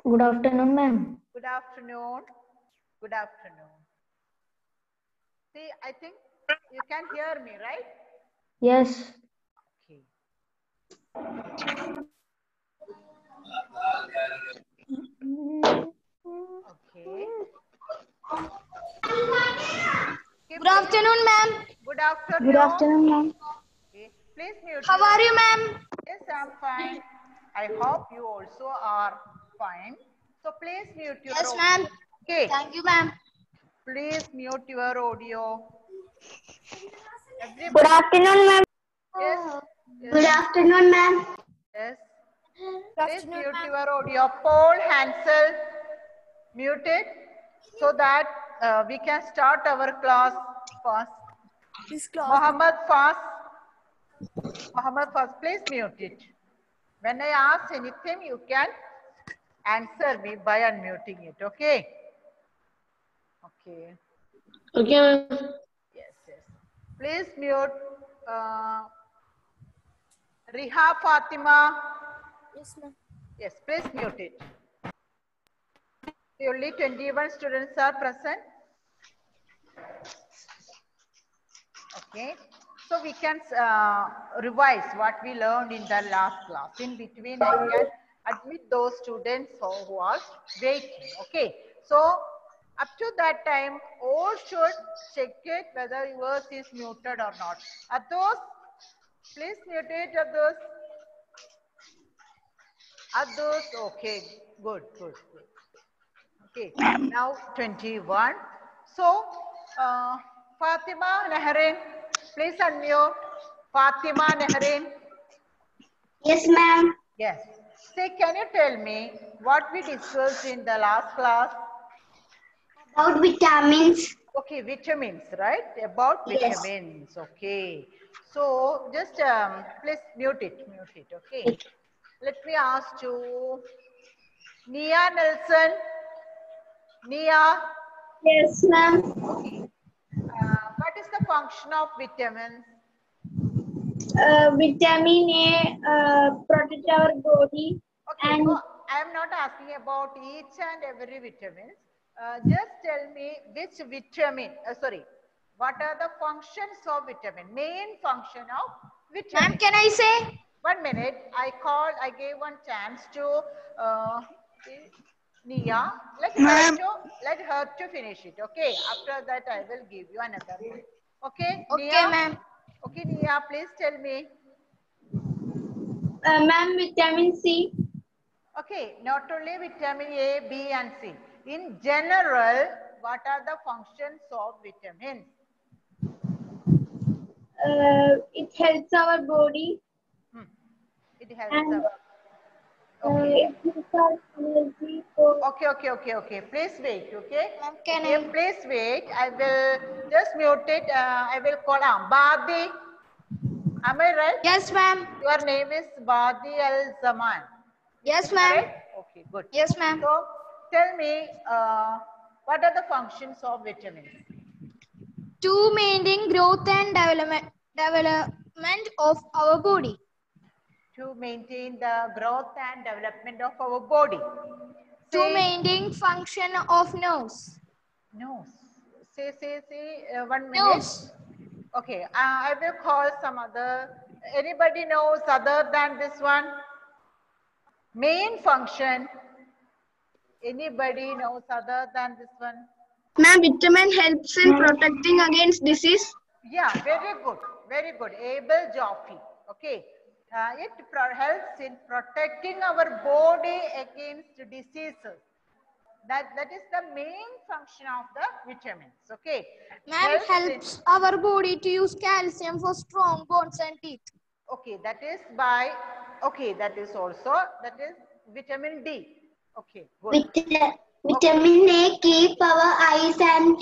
Good afternoon, ma'am. Good afternoon. Good afternoon. See, I think you can hear me, right? Yes. Okay. Okay. Okay, Good afternoon, ma'am. Good Good afternoon. afternoon, ma'am. Okay. Please mute. How are you, ma'am? Yes, I'm fine. I hope you also are fine. So please mute your Yes, audio. ma'am. Okay. Thank you, ma'am. Please mute your audio. Good Everybody. afternoon, ma'am. Yes. Good afternoon, ma'am. Yes. Good Please afternoon, mute ma'am. your audio. Paul Hansel, muted so that we can start our class fast. This class. Muhammad Fas, please mute it. When I ask anything, you can answer me by unmuting it. Okay? Okay. Okay, ma'am. Yes, yes. Please mute Riha Fatima. Yes, ma'am. Yes, please mute it. Only 21 students are present. Okay. So we can revise what we learned in the last class. In between, I can admit those students who are waiting. Okay. So up to that time, all should check it whether yours is muted or not. Others, please mute it, others. Others, okay. Good, good, good. Okay. Now 21. So, Fatima Nehrin, please unmute. Fatima Nehrin. Yes, ma'am. Yes. Say, can you tell me what we discussed in the last class? About vitamins. Okay, vitamins, right? About Yes. vitamins. Okay. So, just please mute it. Okay. Let me ask you, Nia Nelson. Nia. Yes, ma'am. What is the function of vitamins? Vitamin A protect our body Okay, and I am not asking about each and every vitamin. Just tell me which vitamin, what are the functions of vitamin, main function of vitamin. Ma'am, can I say? 1 minute, I gave one chance to Nia. Let her to finish it, okay? After that, I will give you another one. Okay, Okay, Nia? ma'am. Okay, Nia, please tell me. ma'am vitamin C. Okay, not only vitamin A, B and C. In general, what are the functions of vitamins? It helps our body It helps and our... Okay. it gives us energy for. Okay. Please wait, okay? Ma'am, can Okay, I? please wait. I will just mute it. I will call Badi. Am I right? Yes, ma'am. Your name is Badi Al Zaman. Yes, ma'am. Okay, good. Yes, ma'am. So, tell me, what are the functions of vitamins? To maintain growth and development of our body. To maintain the growth and development of our body. To maintain function of nerves. No. Say, 1 minute. Nerves. Okay, I will call some other. Anybody knows other than this one? Main function. Anybody knows other than this one? Ma'am, vitamin helps in protecting against disease. Yeah, very good. Very good. Abel Jaffe. Okay. It helps in protecting our body against diseases. That is the main function of the vitamins. Okay. Ma'am, helps our body to use calcium for strong bones and teeth. Okay, that is by, okay, that is vitamin D. Okay, good. Vitamin A keep our eyes and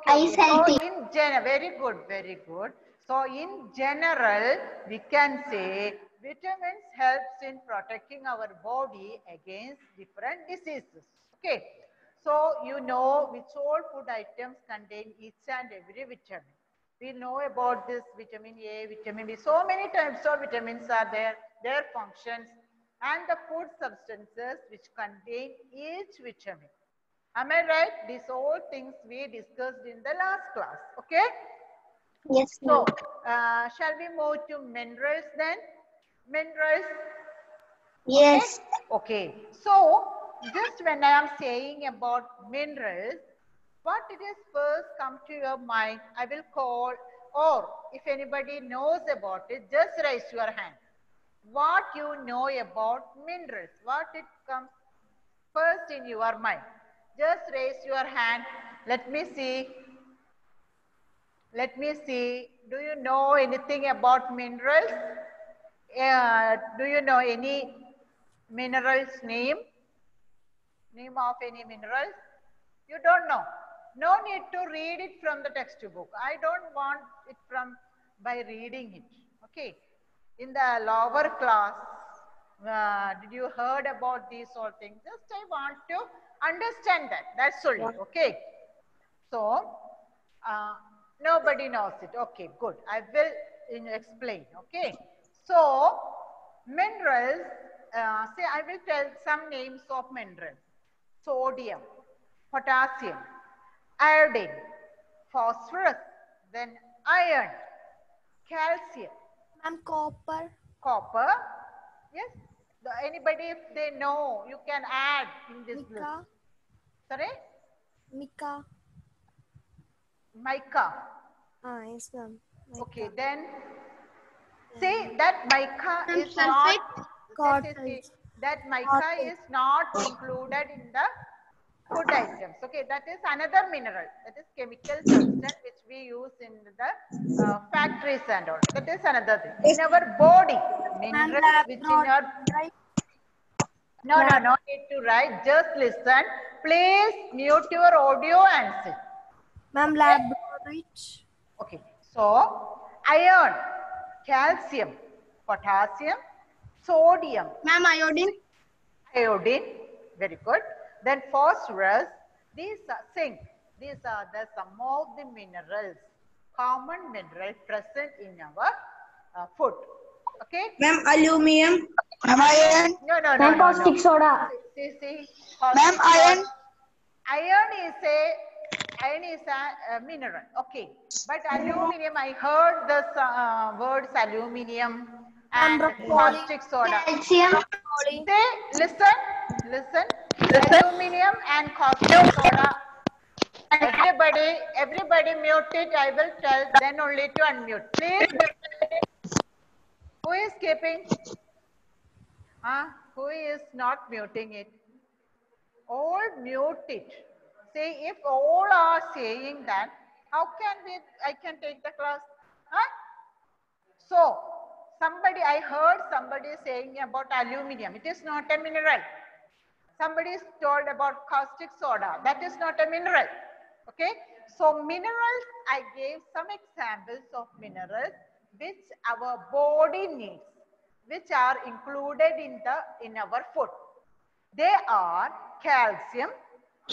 eyes healthy. So in general, very good. So in general, we can say vitamins helps in protecting our body against different diseases. Okay. So you know which all food items contain each and every vitamin. We know about this vitamin A, vitamin D. So many types of vitamins are there, their functions. and the food substances which contain each vitamin. Am I right? These all things we discussed in the last class. Okay. Yes, So, ma'am. shall we move to minerals then? Minerals. Yes. Okay. So, just when I am saying about minerals, what it is first come to your mind, I will call, or if anybody knows about it, just raise your hand. What you know about minerals? What it comes first in your mind? Just raise your hand. Let me see. Let me see. Do you know anything about minerals? Do you know any minerals name? Name of any minerals? You don't know. No need to read it from the textbook. I don't want it from by reading it. Okay. In the lower class, did you heard about these all things? Just I want to understand that. That's all. Okay. So, nobody knows it. Okay, good. I will explain. Okay. So, minerals, say I will tell some names of minerals. Sodium, potassium, iodine, phosphorus, then iron, calcium, Ma'am, copper. copper. Yes. Anybody, if they know, you can add in this list. Mica. Sorry? Mica. Mica. Ah, yes, ma'am. Mica. Okay, then say that mica Ma'am, is not. Cotton. That mica Cotton. is not included in the food items. Okay, that is another mineral. That is chemical substance which we use in the factories and all. That is another thing. In our body, minerals which in our Right? no need to write. Just listen. Please mute your audio and sit. Ma'am, Okay? labradorite. Okay, so iron, calcium, potassium, sodium, Ma'am, iodine. iodine, very good. Then phosphorus, these are zinc. These are some of the minerals, common minerals present in our food. Okay? Ma'am, aluminum. Ma'am, iron. No. Ma'am, caustic soda. See, Ma'am, iron. Iron is a mineral. Okay, but aluminum, I heard the words aluminum and caustic soda. Calcium. Say, listen. Aluminum and caustic soda. Everybody mute it. I will tell, then only to unmute. Please. Who is keeping? Who is not muting it? All mute it. Say, if all are saying that, how can I can take the class? Huh? So, I heard somebody saying about aluminum. It is not a mineral. Somebody is told about caustic soda. That is not a mineral. Okay. So, minerals, I gave some examples of minerals which our body needs, which are included in our food. They are calcium,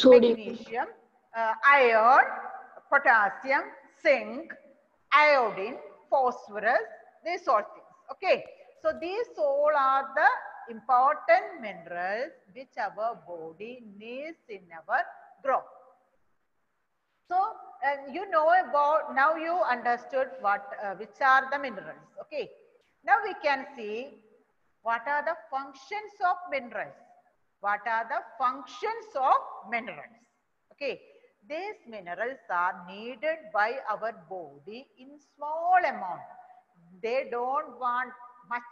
magnesium, iron, potassium, zinc, iodine, phosphorus, these all things. Okay. So these all are the important minerals which our body needs in our growth. So you know about, now you understood which are the minerals. Okay. Now we can see what are the functions of minerals. What are the functions of minerals? Okay. These minerals are needed by our body in small amount. They don't want much.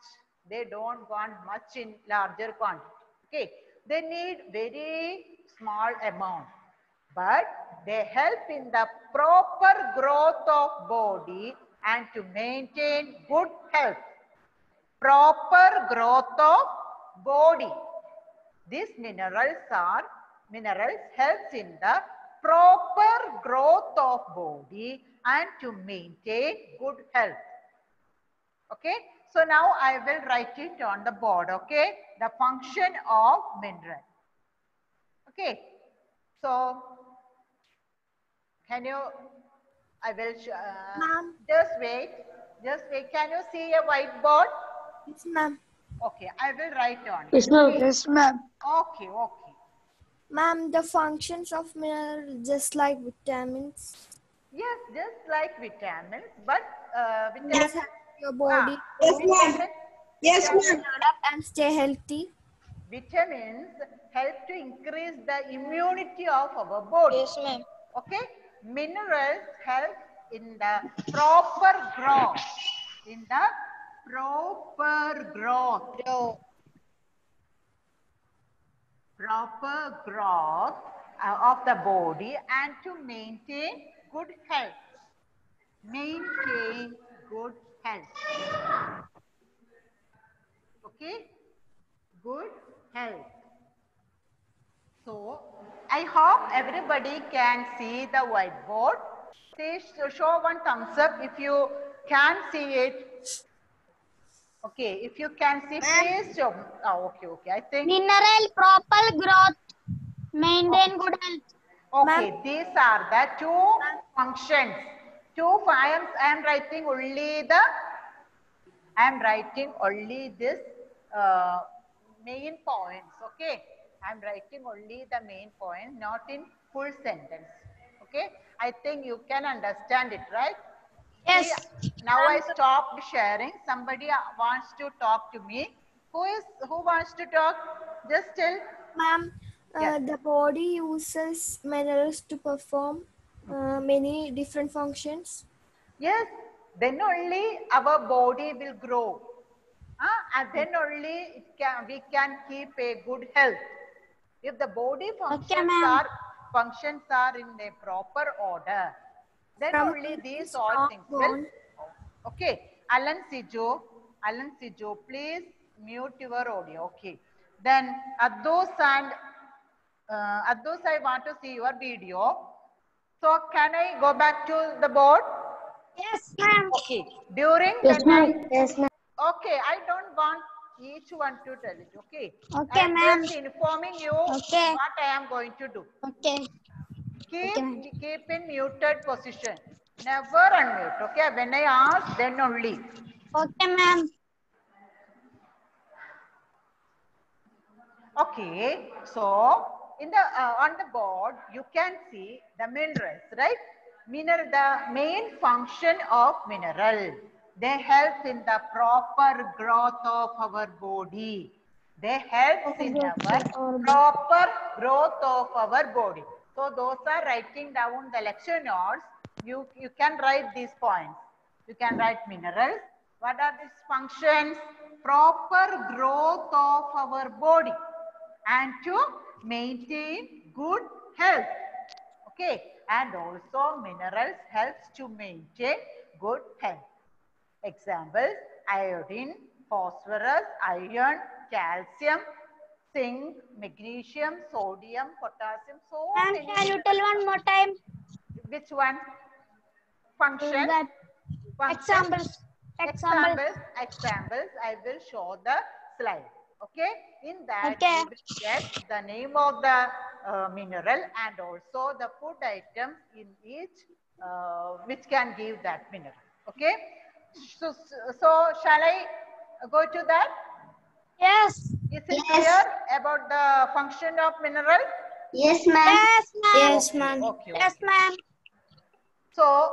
They don't want much in larger quantity. Okay. They need very small amount. But they help in the proper growth of body and to maintain good health. Proper growth of body. These minerals helps in the proper growth of body and to maintain good health. Okay. So now I will write it on the board. Okay. The function of mineral. Okay. So can you, I will, Ma'am. just wait. Can you see a whiteboard? Yes, ma'am. Okay, I will write on it. Yes, ma'am. Yes, ma'am. Okay, okay. Ma'am, the functions of minerals just like vitamins. Yes, just like vitamins, but Minerals vitamins. help your body Yes, grow, ma'am. Yes, ma'am. develop, and stay healthy. Vitamins help to increase the immunity of our body. Yes, ma'am. Okay, minerals help in the proper growth. In the proper growth. Proper growth of the body and to maintain good health. Maintain good health. Okay, good health. So, I hope everybody can see the whiteboard. Say, show one thumbs up if you can see it. Okay, if you can see, please show. Oh, okay, okay. I think. Mineral proper growth. Maintain good health. Okay, these are the two functions. I am writing only the. I am writing only this main points. Okay, I am writing only the main point, not in full sentence. Okay, I think you can understand it, right? Yes. See, now I stopped sharing. Somebody wants to talk to me. Who wants to talk? Just tell. Ma'am, Yes. the body uses minerals to perform many different functions. Yes, then only our body will grow. And then only we can keep a good health. If the body functions are in a proper order, then From only these all strong things will. bone. Okay, Alan Sijo, please mute your audio. Okay. Then Addos and Addos, I want to see your video. So can I go back to the board? Yes, ma'am. Okay. During Yes, the ma'am. night. Yes, ma'am. Okay, I don't want each one to tell it. Okay. Okay, I am ma'am. just informing you Okay. what I am going to do. Okay. Keep in muted position. Never unmute. Okay. When I ask, then only. Okay, ma'am. Okay. So in the on the board you can see the minerals, right? The main function of mineral. They help in the proper growth of our body. They help in our proper growth of our body. So those are writing down the lecture notes. You can write these points. You can write minerals. What are these functions? Proper growth of our body and to maintain good health. Okay, and also minerals helps to maintain good health. Examples: iodine, phosphorus, iron, calcium, zinc, magnesium, sodium, potassium. So Ma'am, many. can you tell one more time? Which one? Function. That examples. Examples. I will show the slide. Okay. In that Okay. you will get the name of the mineral and also the food items in each which can give that mineral. Okay. So shall I go to that? Yes. Is it clear about the function of mineral? Yes, ma'am. Yes, ma'am. Yes, ma'am. Okay. Yes, ma'am. So,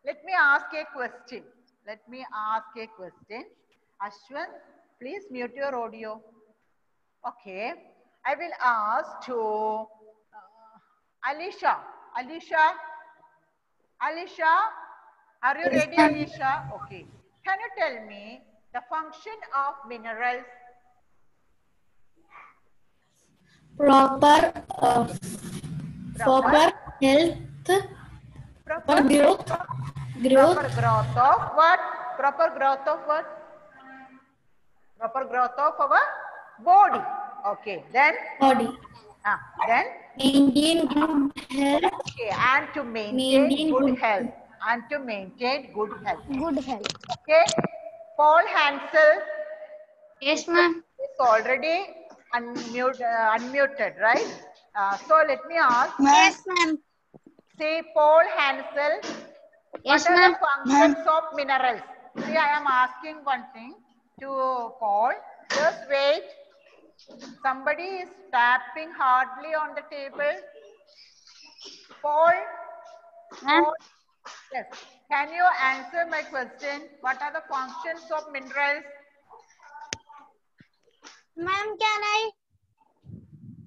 let me ask a question. Ashwin, please mute your audio. Okay. I will ask to Alisha. Alisha, are you ready, Alisha? Okay. Can you tell me the function of minerals? Proper Proper health, proper growth, growth of what? Proper growth of what? Proper growth of our body. Okay. Then body. then Maintain good health. okay, and to maintain good health. Good health. Okay. Paul Hansel Yes, ma'am. is already unmuted, right? So let me ask. Yes, ma'am. Say, Paul Hansel, Yes, what are ma'am. the functions of minerals? See, I am asking one thing to Paul. Just wait. Somebody is tapping hardly on the table. Paul? Ma'am. Paul? Yes. Can you answer my question? What are the functions of minerals? Ma'am, can I?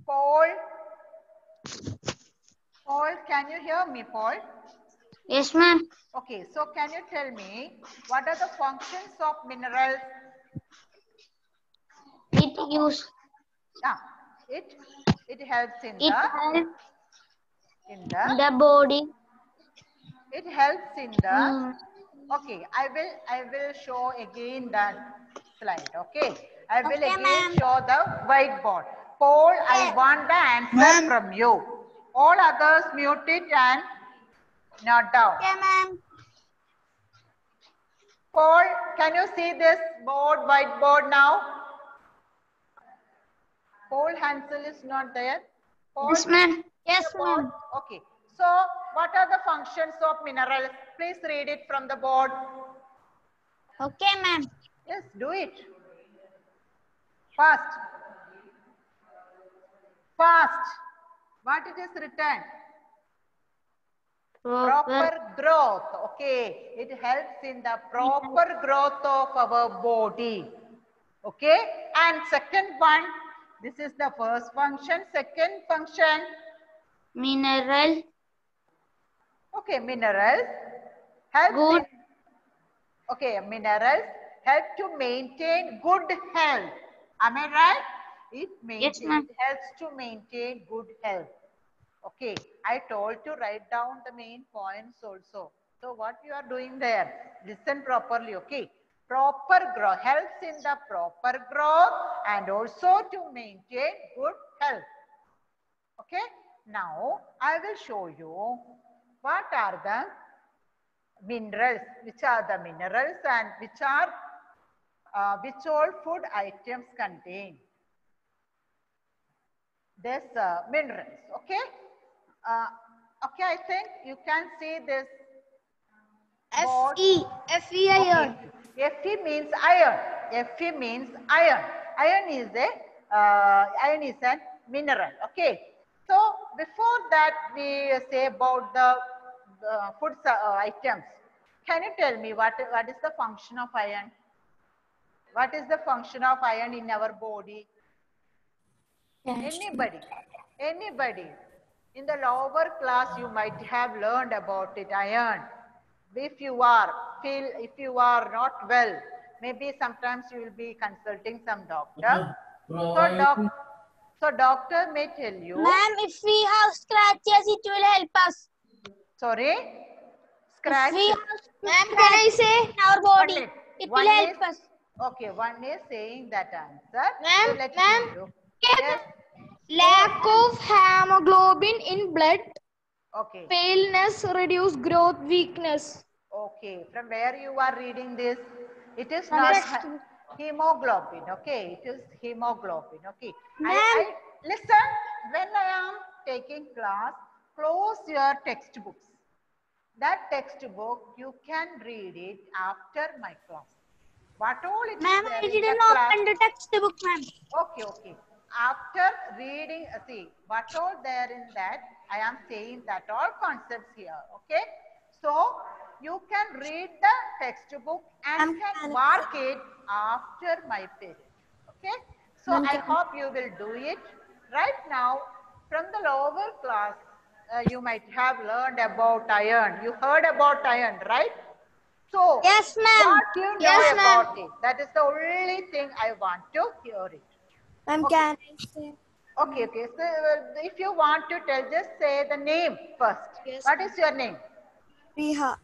Paul? Paul, can you hear me, Paul? Yes, ma'am. Okay, so can you tell me what are the functions of minerals? It use. Ah, it helps in It the helps in the the body. it helps in the Mm. okay. I will show again that slide. Okay, I will Okay, again ma'am. show the whiteboard. Paul, I want the answer Ma'am. from you. All others mute it and note down. Okay, ma'am. Paul, can you see this board, whiteboard now? Paul Hansel is not there. Paul, Yes, ma'am. Yes, the board? ma'am. Okay. So, what are the functions of minerals? Please read it from the board. Okay, ma'am. Yes, do it. Fast. Fast. What it is written? Proper growth. Okay. It helps in the proper growth of our body. Okay. And second one, this is the first function. Second function. Mineral. Okay. Minerals. Helps Good. in, okay. Minerals help to maintain good health. Am I right? It helps to maintain good health. Okay, I told to write down the main points also. So what you are doing there? Listen properly, okay? Proper growth helps in the proper growth and also to maintain good health. Okay, now I will show you what are the minerals, which are the minerals and which all food items contain this minerals. Okay. Okay, I think you can see this board. Fe iron. Okay. Fe means iron. Fe means iron. Iron is a mineral. Okay. So before that we say about the food items. Can you tell me what is the function of iron? What is the function of iron in our body? Anybody? In the lower class, you might have learned about it, iron. If you are not well, maybe sometimes you will be consulting some doctor. So doctor may tell you. Ma'am, if we have scratches, it will help us. Sorry? Scratch. Ma'am, can I say in our body? It will help us. Okay, one is saying that answer. Ma'am, So let me ma'am. do. Yes. Lack of hemoglobin in blood, Okay. paleness, reduce growth, weakness. Okay, from where you are reading this? It is From not textbook. hemoglobin. Okay, it is hemoglobin. Okay, Ma'am. Listen. When I am taking class, close your textbooks. That textbook you can read it after my class. What all it is Ma'am, there I in didn't the class? open the textbook, ma'am. Okay. After reading, see what all there in that, I am saying that all concepts here. Okay. So you can read the textbook and can mark it after my period. Okay. So I hope you will do it. Right now, from the lower class, you might have learned about iron. You heard about iron, right? So, Yes, ma'am. what you know about it? That is the only thing I want to hear it. Ma'am, Okay. can I say? Okay. So, if you want to tell, just say the name first. Yes, What is your name? Riha.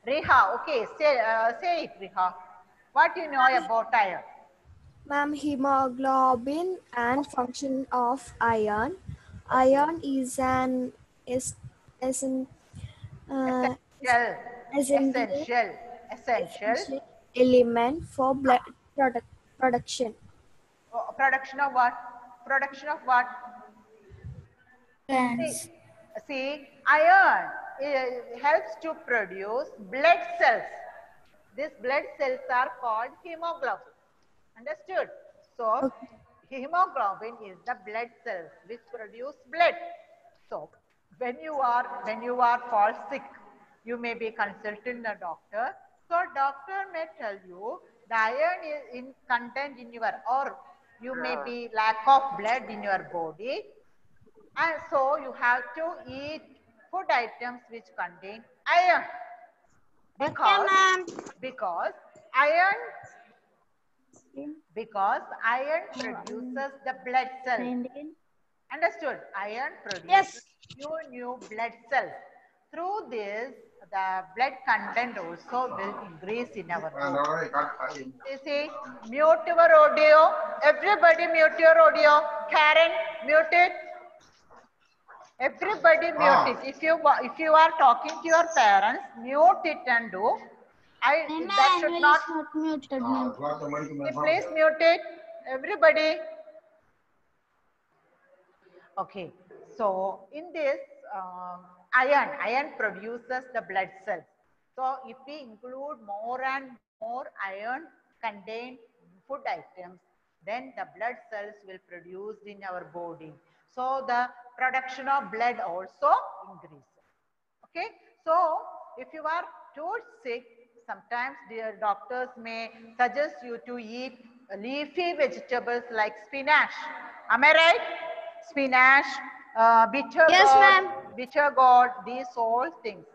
Riha. Okay. Say it, Riha. What you know about iron? Ma'am, hemoglobin and function of iron. Iron is an essential Essential. element for blood production. Production of what? Plants. See, iron helps to produce blood cells. These blood cells are called hemoglobin. Understood? So hemoglobin is the blood cells which produce blood. So when you are fall sick, you may be consulting a doctor. So doctor may tell you the iron is in content in your, or you may be lack of blood in your body, and so you have to eat food items which contain iron, because iron produces the blood cells. Understood? Iron produces new blood cells. Through this, the blood content also will increase in our body. You see, mute your audio. Everybody mute your audio. Karen, mute it. Everybody mute it. If you are talking to your parents, mute it and do. That should not. Please mute it. Everybody. Okay, so in this iron produces the blood cells. So if we include more and more iron contained food items, then the blood cells will produce in our body. So the production of blood also increases. Okay, so if you are too sick, sometimes the doctors may suggest you to eat leafy vegetables like spinach. Am I right? Spinach, bitter gourd, these all things.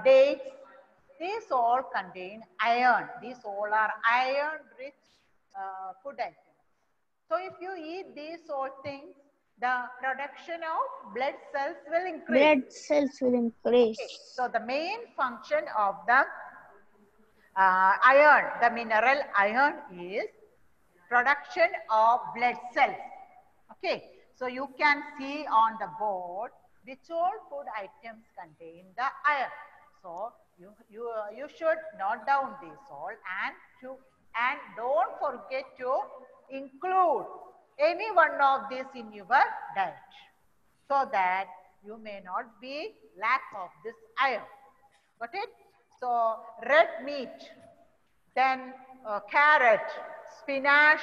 Dates, these all contain iron. These all are iron-rich food items. So if you eat these all things, the production of blood cells will increase. Okay. So the main function of the iron, the mineral iron, is production of blood cells. Okay. So you can see on the board which all food items contain the iron. So you should note down this all, and don't forget to include any one of these in your diet, so that you may not be lack of this iron. Got it? So red meat, then carrot, spinach,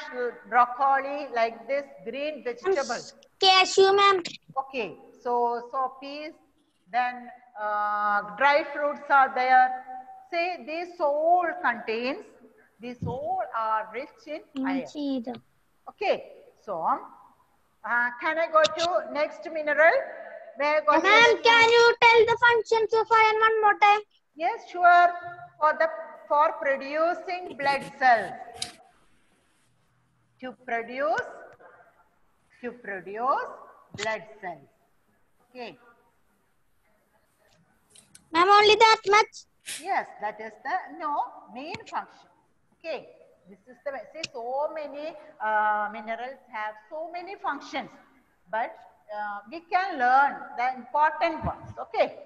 broccoli, like this green vegetables. Cashew, ma'am. Okay, so peas, then dry fruits are there. Say these all are rich in iron. Okay, so can I go to next mineral? May I go to Ma'am, can you tell the functions of iron one more time? Yes, sure. For producing blood cells. To produce blood cells. Okay. Ma'am, only that much? Yes, that is the main function. Okay. This is the, see, so many minerals have so many functions, but we can learn the important ones. Okay.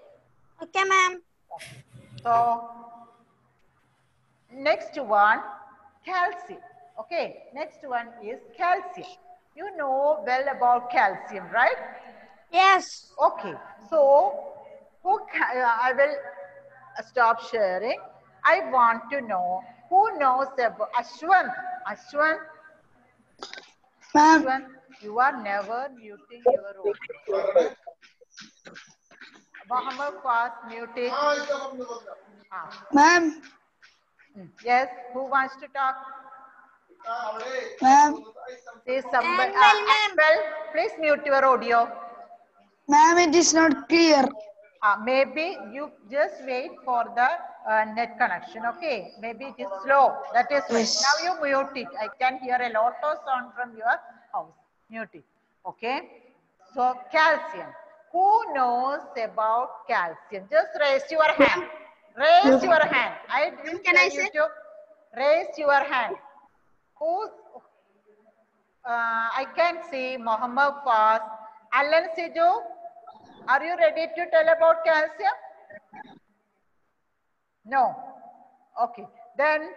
Okay, ma'am. Okay. So next one, calcium. Okay. Next one is calcium. You know well about calcium, right? Yes. Okay. So I will stop sharing. I want to know who knows about Ashwant. Ashwant, you are never muting your audio. Mohammed Faz, muted. Ma'am. Yes, who wants to talk? Ma'am. Say somebody. Well, please mute your audio. Ma'am, it is not clear. Maybe you just wait for the net connection. Okay, maybe it is slow. That is why. Yes. Now you mute it. I can hear a lot of sound from your house. Mute it. Okay. So calcium. Who knows about calcium? Just raise your hand. Raise your hand. I didn't tell you to raise your hand. Who? I can see Mohammed Faz, Alan Sijo. Are you ready to tell about calcium? No. Okay. Then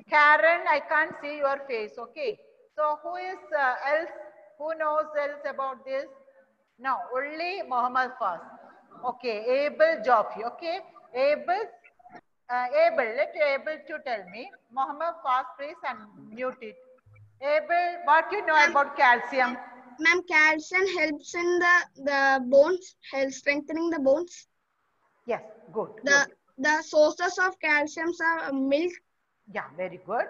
Karen, I can't see your face. Okay. So who is else? Who knows else about this? No, only Mohammed Faz. Okay. Able Jofi. Okay. Able. Let Able to tell me. Mohammed Faz, please unmute it. Abel, what you know about calcium? Ma'am, calcium helps in the bones, helps strengthening the bones. Yes, good. The sources of calcium are milk. Yeah, very good.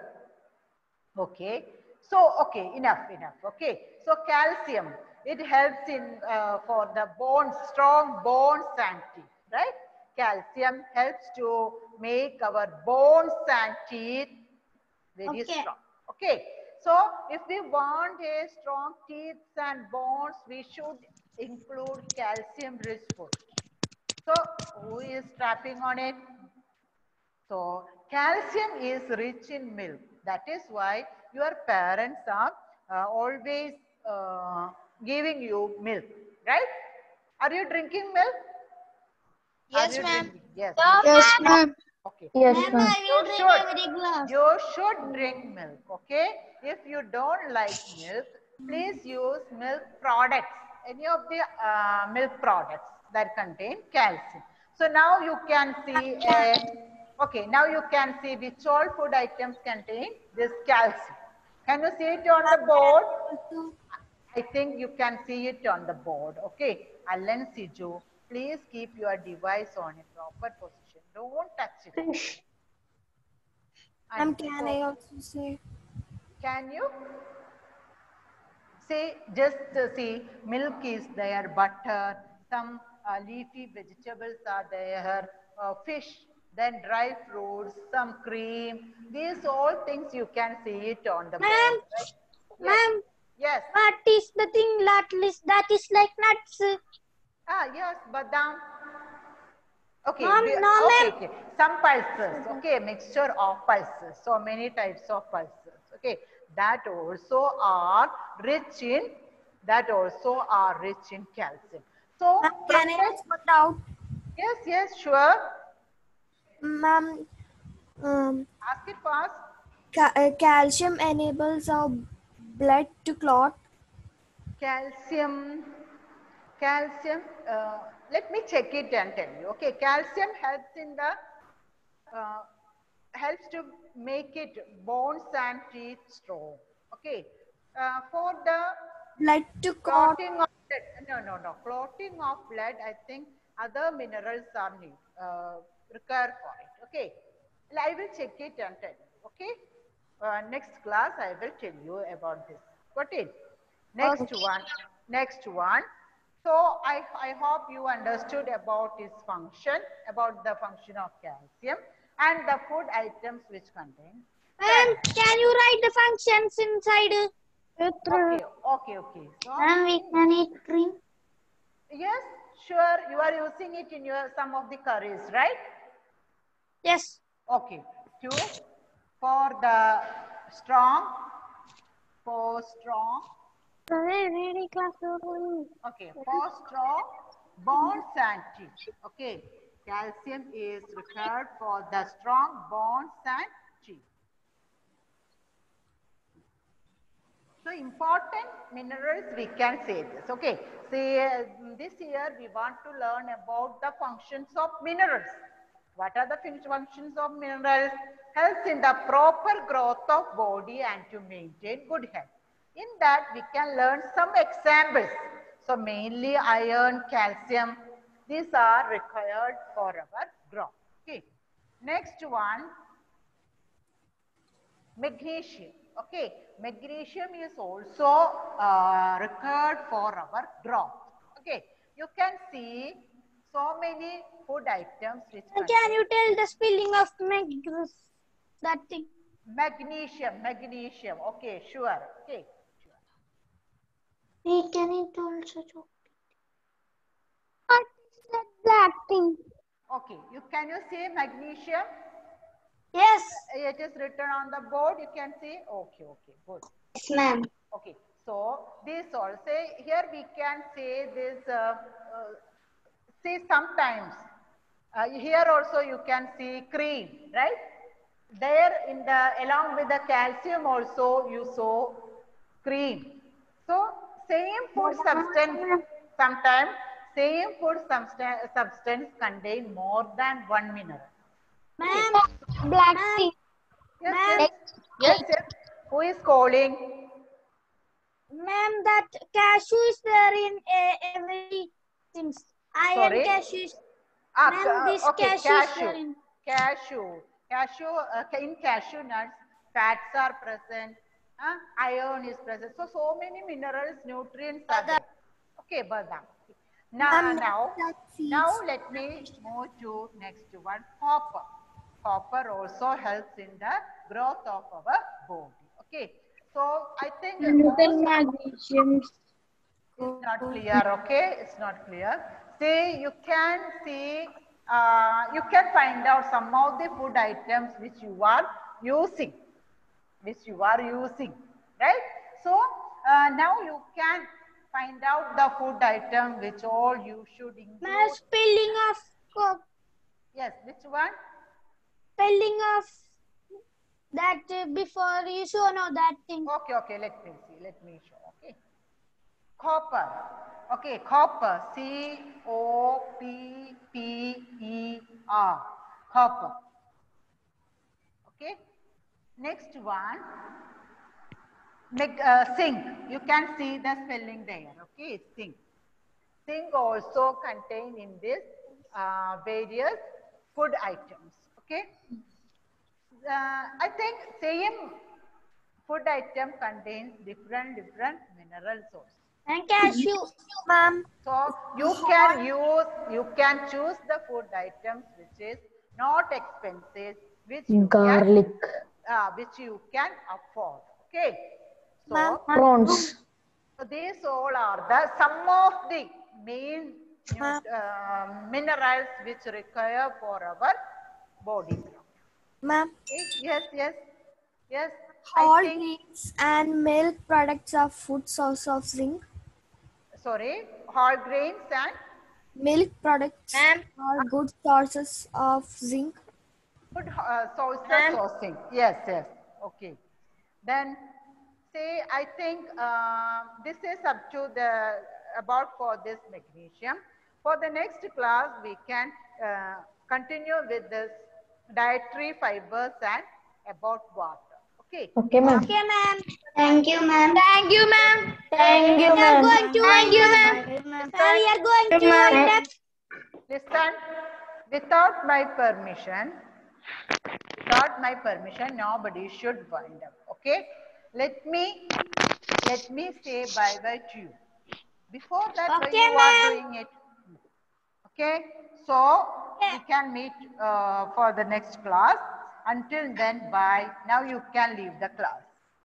Okay. So, okay, enough. Okay. So, calcium, it helps in for the bones, strong bones and teeth, right? Calcium helps to make our bones and teeth very strong. Okay. So, if we want a strong teeth and bones, we should include calcium-rich food. So, who is tapping on it? So, calcium is rich in milk. That is why your parents are always giving you milk, right? Are you drinking milk? Yes, ma'am. Yes. Yes, ma'am. Okay. Yes, ma'am. You should drink milk, okay? If you don't like milk, please use milk products, any of the milk products that contain calcium. So now you can see, okay, now you can see which all food items contain this calcium. Can you see it on the board? I think you can see it on the board. Okay. Alan Siju, please keep your device on a proper position. Don't touch it. Ma'am, can I also say? Can you? Say, just see, milk is there, butter, some leafy vegetables are there, fish, then dry fruits, some cream. These all things you can see it on the board. Ma'am, Right? ma'am, Yes. what is the thing that is like nuts? Ah, yes, badam. Okay, Ma'am, no, okay. Some pulses, okay, mixture of pulses. So many types of pulses, okay. That also are rich in calcium. So, Ma'am, can I ask one doubt? yes, sure. Ma'am, Ask it fast. calcium enables our blood to clot. Calcium, let me check it and tell you. Okay, calcium helps in the helps to make it bones and teeth strong. Okay, for the Blood to clot. clotting of blood, no, clotting of blood, I think other minerals are required for it. Okay, well, I will check it and tell you. Okay, next class I will tell you about this. Got it? Next one. So I hope you understood about its function, about the function of calcium and the food items which contain. Ma'am, can you write the functions inside? Okay. So, Ma'am, we can eat cream. yes, sure. You are using it in some of the curries, right? Yes. Okay. For the strong. Okay, for strong bones and teeth. Okay, calcium is required for the strong bones and teeth. So important minerals, we can say this. Okay, see, this year we want to learn about the functions of minerals. What are the functions of minerals? Helps in the proper growth of body and to maintain good health. In that we can learn some examples. So mainly iron, calcium, these are required for our growth. Okay. Next one, magnesium. Okay, magnesium is also required for our growth. Okay, you can see so many food items which Can you tell the spelling of that thing? magnesium. Okay, sure. Okay, sure. We can eat also chocolate. What is that black thing? Okay, can you see magnesium? Yes. It is written on the board. You can see. Okay, good. Yes, ma'am. Okay, so this also here we can say this. See sometimes here also you can see cream, right? There in the along with the calcium also you saw cream. So same food substance, sometimes same food substance contain more than one mineral. Ma'am, black thing. Yes. Who is calling? Ma'am, that cashew is there in every things. Iron Sorry? cashew is. Ah, Ma'am, this okay, cashew is there cashew. in. In cashew nuts, fats are present, iron is present. So many minerals, nutrients are there. Okay, badam. Now let me move to next one, copper. Copper also helps in the growth of our body. Okay, so I think Magnesium. it's not clear. Okay, it's not clear. See, you can find out some of the food items which you are using, right? So now you can find out the food item which all you should include. Ma'am, spelling of Yes, which one? spelling of that before you show know that thing. Okay, let me see. Let me show. Okay. Copper. Okay, copper. C-O-P-P-E-R. Copper. Okay. Next one. Zinc. You can see the spelling there. Okay, zinc. Zinc also contained in this various food items. Okay. I think same food item contains different mineral sources. And cashew. Ma'am, So you can choose the food items which is not expensive, which you Garlic. which you can afford. Okay. Ma'am. So Prawns. these all are some of the main minerals which require for our body. ma'am, Yes. all I think. grains and milk products are food source of zinc. Sorry, whole grains and Milk products are good sources of zinc. good sources of zinc. Yes. Okay. Then say I think this is up to the about for this magnesium. For the next class, we can continue with this dietary fibers and about water. Okay. Okay, ma'am. Okay, ma'am. Thank you, ma'am. Thank you, ma'am. Thank you, We are ma'am. going to wind up. Sir, we are going to wind up. Listen, without my permission, nobody should wind up. Okay? Let me say bye bye to you. Before that, Okay, you are ma'am. doing it. Okay? So we can meet for the next class. Until then, bye. Now you can leave the class.